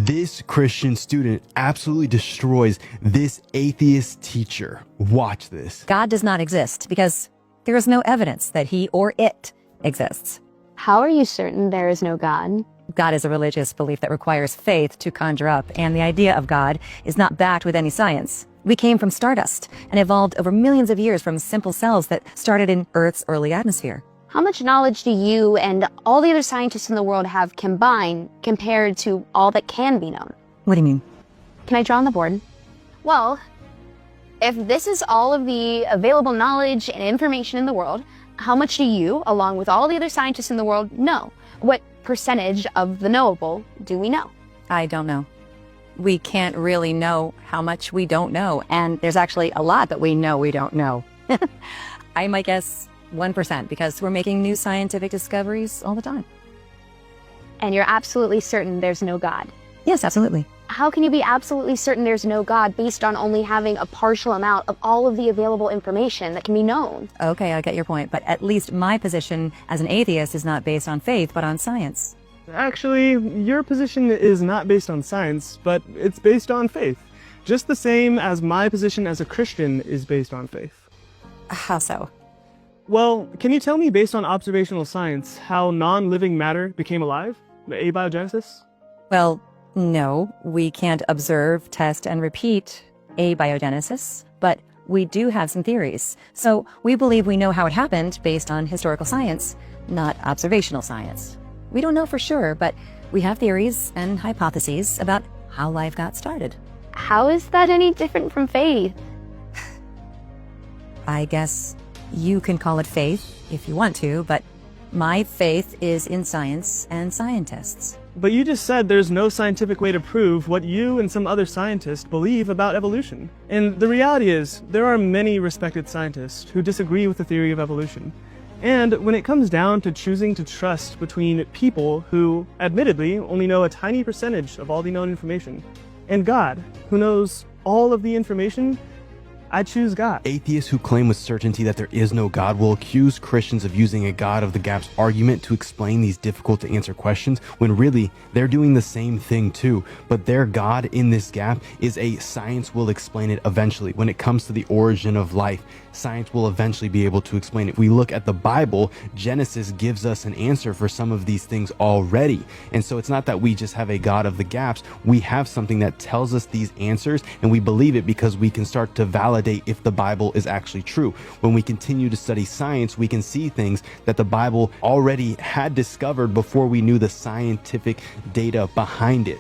This Christian student absolutely destroys this atheist teacher. Watch this. God does not exist because there is no evidence that he or it exists. How are you certain there is no God? God is a religious belief that requires faith to conjure up, and the idea of God is not backed with any science. We came from stardust and evolved over millions of years from simple cells that started in Earth's early atmosphere. How much knowledge do you and all the other scientists in the world have combined compared to all that can be known? What do you mean? Can I draw on the board? Well, if this is all of the available knowledge and information in the world, how much do you, along with all the other scientists in the world, know? What percentage of the knowable do we know? I don't know. We can't really know how much we don't know, and there's actually a lot that we know we don't know. I might guess 1%, because we're making new scientific discoveries all the time. And you're absolutely certain there's no God? Yes, absolutely. How can you be absolutely certain there's no God based on only having a partial amount of all of the available information that can be known? Okay, I get your point, but at least my position as an atheist is not based on faith, but on science. Actually, your position is not based on science, but it's based on faith. Just the same as my position as a Christian is based on faith. How so? Well, can you tell me, based on observational science, how non-living matter became alive? Abiogenesis? Well, no, we can't observe, test, and repeat abiogenesis, but we do have some theories. So we believe we know how it happened based on historical science, not observational science. We don't know for sure, but we have theories and hypotheses about how life got started. How is that any different from faith? I guess you can call it faith if you want to, but my faith is in science and scientists. But you just said there's no scientific way to prove what you and some other scientists believe about evolution. And the reality is, there are many respected scientists who disagree with the theory of evolution. And when it comes down to choosing to trust between people who, admittedly, only know a tiny percentage of all the known information, and God, who knows all of the information, I choose God. Atheists who claim with certainty that there is no God will accuse Christians of using a God of the gaps argument to explain these difficult to answer questions, when really they're doing the same thing too. But their God in this gap is a science will explain it eventually. When it comes to the origin of life, science will eventually be able to explain it. We look at the Bible, Genesis gives us an answer for some of these things already. And so it's not that we just have a God of the gaps. We have something that tells us these answers, and we believe it because we can start to validate if the Bible is actually true. When we continue to study science, we can see things that the Bible already had discovered before we knew the scientific data behind it.